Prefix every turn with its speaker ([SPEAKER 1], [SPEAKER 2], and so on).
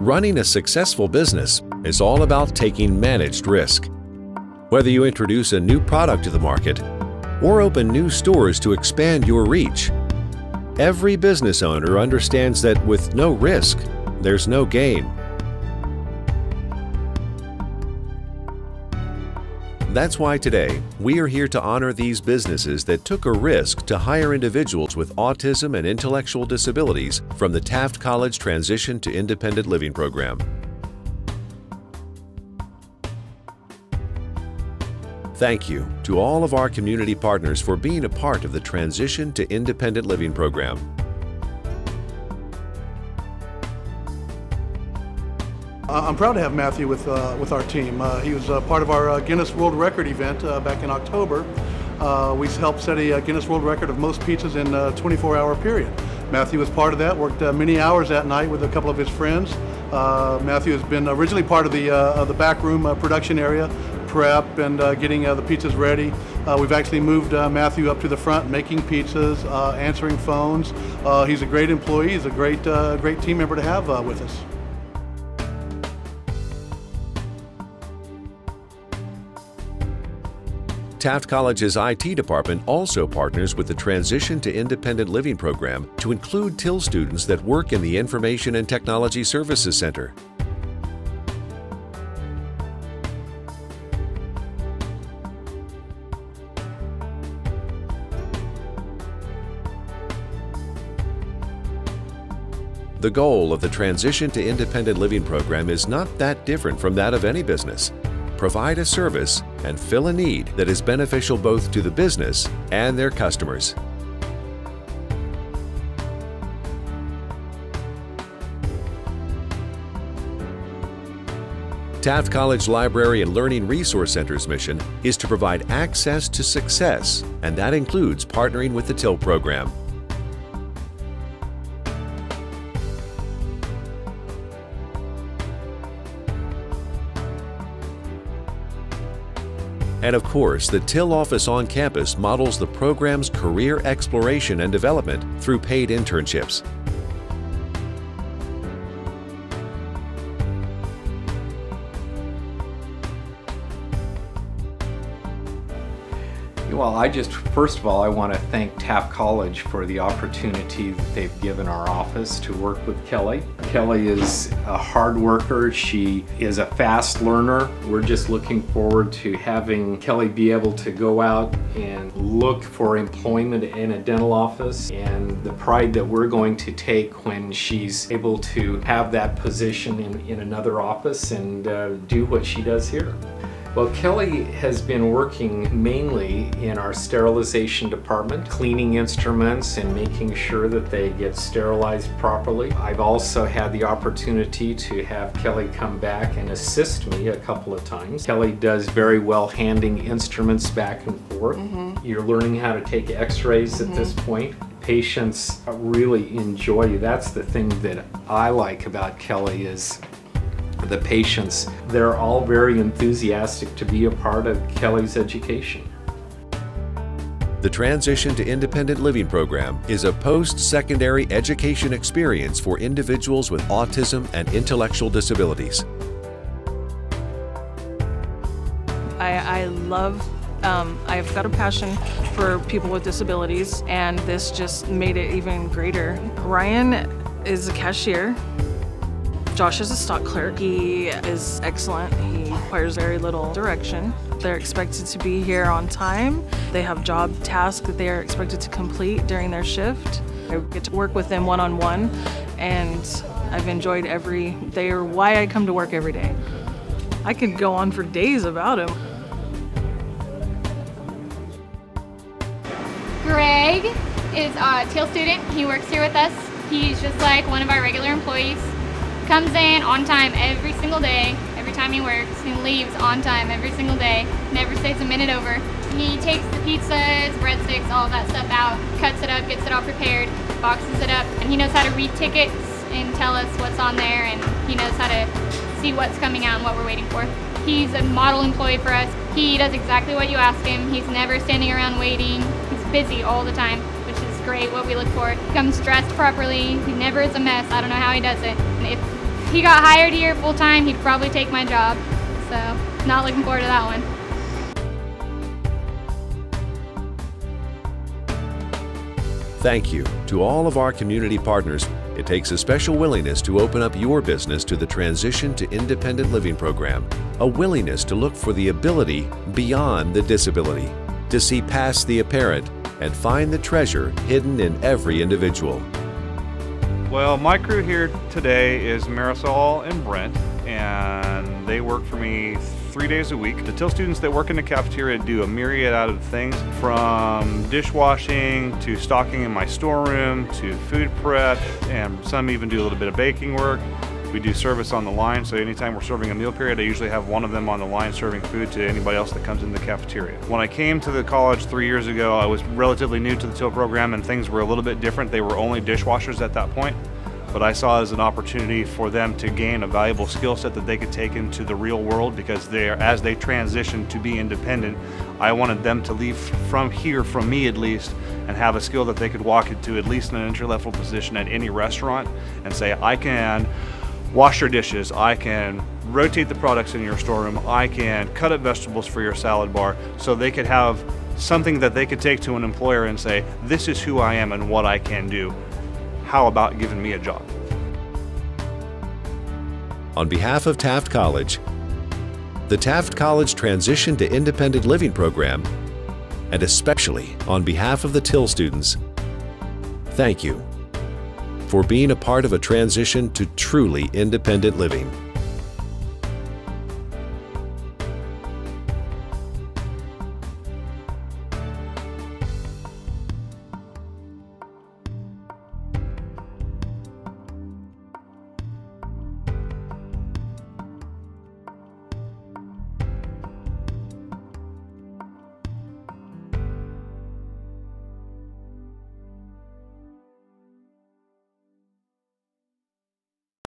[SPEAKER 1] Running a successful business is all about taking managed risk. Whether you introduce a new product to the market or open new stores to expand your reach, every business owner understands that with no risk, there's no gain. That's why today, we are here to honor these businesses that took a risk to hire individuals with autism and intellectual disabilities from the Taft College Transition to Independent Living program. Thank you to all of our community partners for being a part of the Transition to Independent Living program.
[SPEAKER 2] I'm proud to have Matthew with our team. He was part of our Guinness World Record event back in October. We helped set a Guinness World Record of most pizzas in a 24-hour period. Matthew was part of that, worked many hours that night with a couple of his friends. Matthew has been originally part of the backroom production area, prep and getting the pizzas ready. We've actually moved Matthew up to the front, making pizzas, answering phones. He's a great employee. He's a great team member to have with us.
[SPEAKER 1] Taft College's IT department also partners with the Transition to Independent Living program to include TIL students that work in the Information and Technology Services Center. The goal of the Transition to Independent Living program is not that different from that of any business. Provide a service and fill a need that is beneficial both to the business and their customers. Taft College Library and Learning Resource Center's mission is to provide access to success, and that includes partnering with the TIL program. And of course, the TIL office on campus models the program's career exploration and development through paid internships.
[SPEAKER 3] Well, first of all, I want to thank Taft College for the opportunity that they've given our office to work with Kelly. Kelly is a hard worker. She is a fast learner. We're just looking forward to having Kelly be able to go out and look for employment in a dental office, and the pride that we're going to take when she's able to have that position in another office and do what she does here. Well, Kelly has been working mainly in our sterilization department, cleaning instruments and making sure that they get sterilized properly. I've also had the opportunity to have Kelly come back and assist me a couple of times. Kelly does very well handing instruments back and forth. You're learning how to take x-rays at this point. Patients really enjoy. That's the thing that I like about Kelly is the patients. They're all very enthusiastic to be a part of Kelly's education.
[SPEAKER 1] The Transition to Independent Living program is a post-secondary education experience for individuals with autism and intellectual disabilities.
[SPEAKER 4] I've got a passion for people with disabilities, and this just made it even greater. Ryan is a cashier. Josh is a stock clerk. He is excellent. He requires very little direction. They're expected to be here on time. They have job tasks that they are expected to complete during their shift. I get to work with them one-on-one, and I've enjoyed every day, or why I come to work every day. I could go on for days about him.
[SPEAKER 5] Greg is a TIL student. He works here with us. He's just like one of our regular employees. Comes in on time every single day, every time he works. He leaves on time every single day, never stays a minute over. He takes the pizzas, breadsticks, all of that stuff out, cuts it up, gets it all prepared, boxes it up, and he knows how to read tickets and tell us what's on there, and he knows how to see what's coming out and what we're waiting for. He's a model employee for us. He does exactly what you ask him. He's never standing around waiting. He's busy all the time, which is great, what we look for. He comes dressed properly. He never is a mess. I don't know how he does it. And if he got hired here full time, he'd probably take my job. So, not looking forward to that one.
[SPEAKER 1] Thank you to all of our community partners. It takes a special willingness to open up your business to the Transition to Independent Living program, a willingness to look for the ability beyond the disability, to see past the apparent and find the treasure hidden in every individual.
[SPEAKER 6] Well, my crew here today is Marisol and Brent, and they work for me 3 days a week. The TIL students that work in the cafeteria do a myriad of things, from dishwashing to stocking in my storeroom to food prep, and some even do a little bit of baking work. We do service on the line, so anytime we're serving a meal period, I usually have one of them on the line serving food to anybody else that comes in the cafeteria. When I came to the college 3 years ago, I was relatively new to the TIL program and things were a little bit different. They were only dishwashers at that point, but I saw it as an opportunity for them to gain a valuable skill set that they could take into the real world, because as they transition to be independent, I wanted them to leave from here, from me at least, and have a skill that they could walk into at least in an entry-level position at any restaurant and say, I can wash your dishes, I can rotate the products in your storeroom, I can cut up vegetables for your salad bar, so they could have something that they could take to an employer and say, this is who I am and what I can do. How about giving me a job?
[SPEAKER 1] On behalf of Taft College, the Taft College Transition to Independent Living program, and especially on behalf of the TIL students, thank you for being a part of a transition to truly independent living.